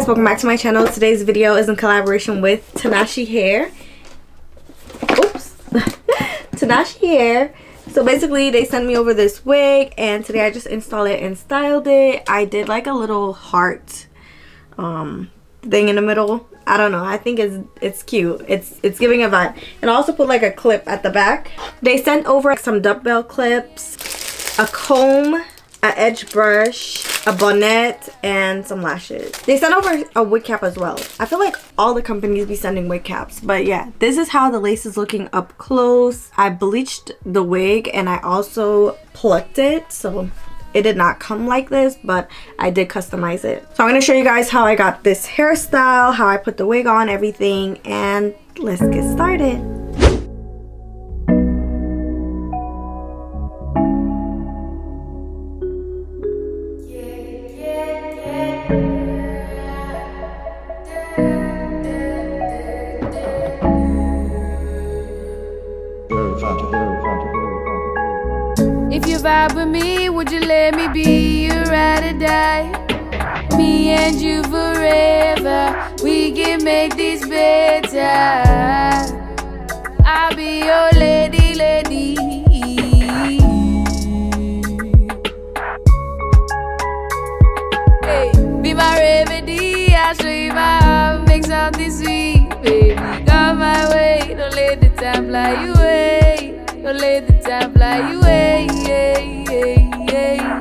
guys, welcome back to my channel. Today's video is in collaboration with Tinashe Hair. Oops. Tinashe Hair. So basically they sent me over this wig and today I just installed it and styled it. I did like a little heart thing in the middle. I don't know, I think it's cute. It's giving a vibe. And I also put like a clip at the back. They sent over some dumbbell clips, a comb, an edge brush, a bonnet, and some lashes. They sent over a wig cap as well. I feel like all the companies be sending wig caps, but yeah, this is how the lace is looking up close. I bleached the wig and I also plucked it, so it did not come like this, but I did customize it. So I'm going to show you guys how I got this hairstyle, how I put the wig on, everything, and let's get started. If you vibe with me, would you let me be your ride or die? Me and you forever, we can make this better. I'll be your lady, lady. Hey, be my remedy, I'll show you my heart, make something sweet. Baby, come my way, don't let the time fly you away. Don't let the time fly you away, yeah, yeah, yeah.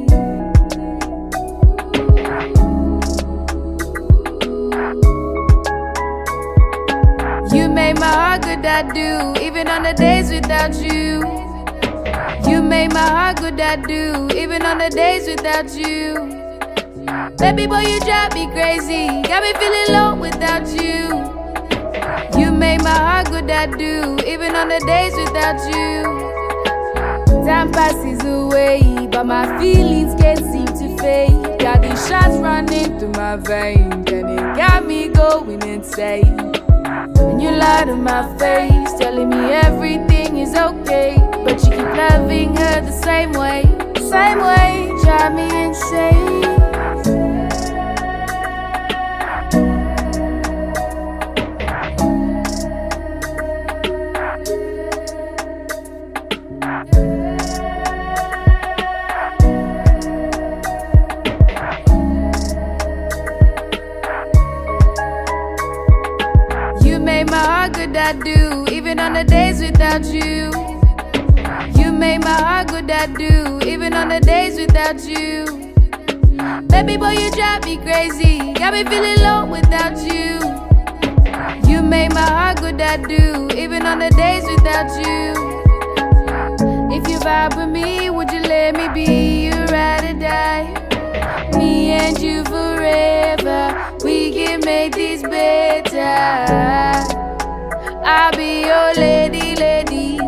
You made my heart good, I do, even on the days without you. You made my heart good, I do, even on the days without you. Baby boy, you drive me crazy, got me feeling low without you. You made my heart good, I do, even on the days without you. Time passes away, but my feelings can't seem to fade. Got these shots running through my veins, and it got me going insane. And you lie to my face, telling me everything is okay, but you keep loving her the same way, drive me insane. You made my heart good, I do, even on the days without you. You made my heart good, I do, even on the days without you. Baby boy, you drive me crazy, got me feeling low without you. You made my heart good, I do, even on the days without you. If you vibe with me, would you let me be your ride or die? Me and you forever, we can make this better. I'll be your lady, lady.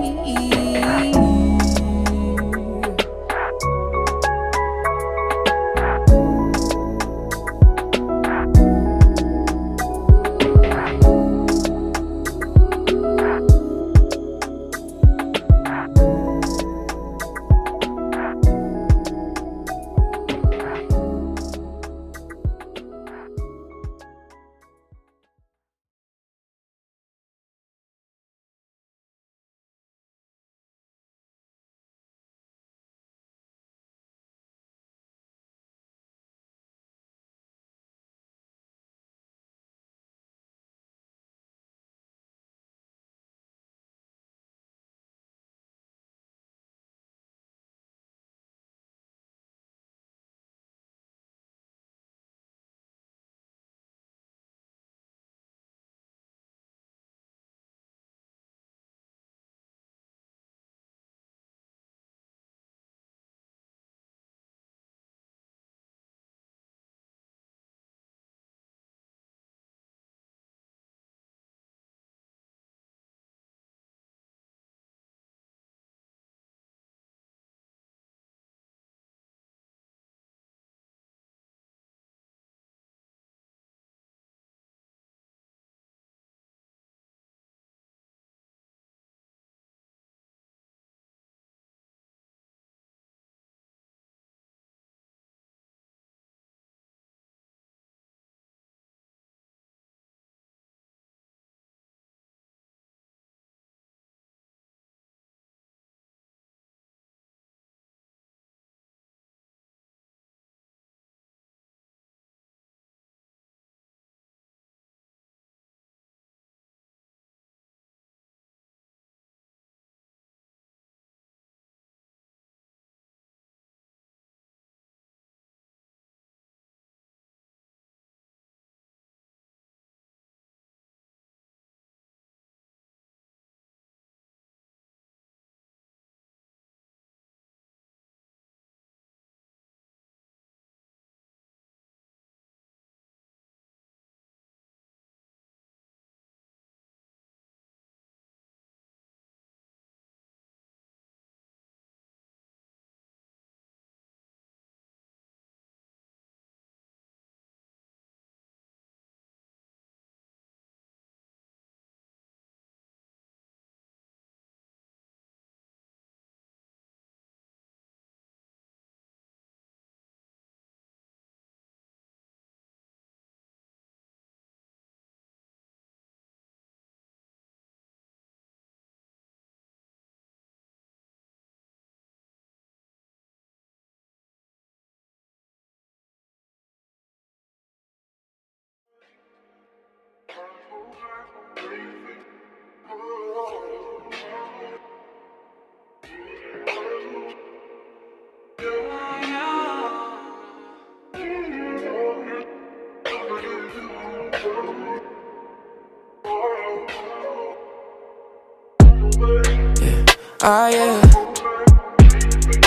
Oh yeah,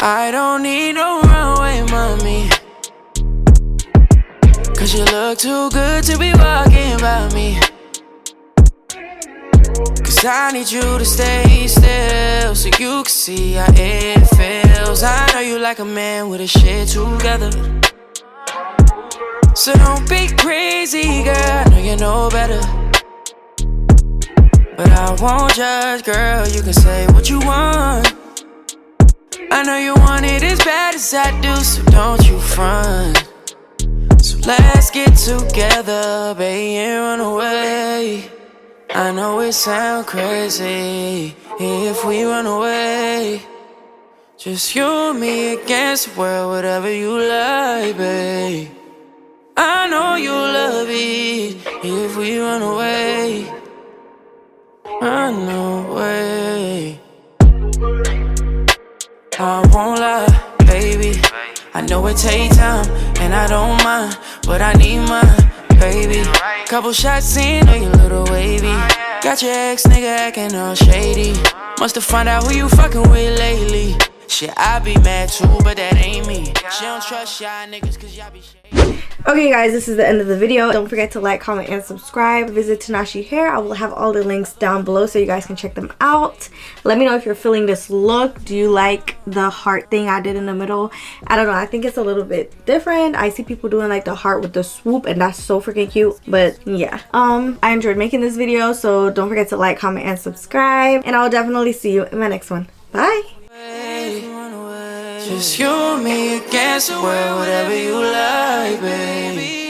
I don't need no runway, mommy, 'cause you look too good to be walking by me. 'Cause I need you to stay still so you can see how it feels. I know you like a man with his shit together, so don't be crazy, girl, I know you know better. But I won't judge, girl, you can say what you want. I know you want it as bad as I do, so don't you front. So let's get together, baby, and run away. I know it sounds crazy if we run away. Just you and me against the world, whatever you like, babe. I know you love it if we run away. Run away. I won't lie, baby, I know it take time, and I don't mind, but I need mine, baby. Couple shots in, know you a little wavy. Got your ex nigga acting all shady. Must've found out who you fucking with lately. Shit, I be mad too, but that ain't me. She don't trust y'all niggas 'cause y'all be shady. Okay guys, this is the end of the video. Don't forget to like, comment, and subscribe. Visit Tinashe Hair. I will have all the links down below so you guys can check them out. Let me know if you're feeling this look. Do you like the heart thing I did in the middle? I don't know, I think it's a little bit different. I see people doing like the heart with the swoop, and that's so freaking cute. But yeah, I enjoyed making this video, so don't forget to like, comment, and subscribe, and I'll definitely see you in my next one. Bye. Just you and me against the world, whatever you like, baby.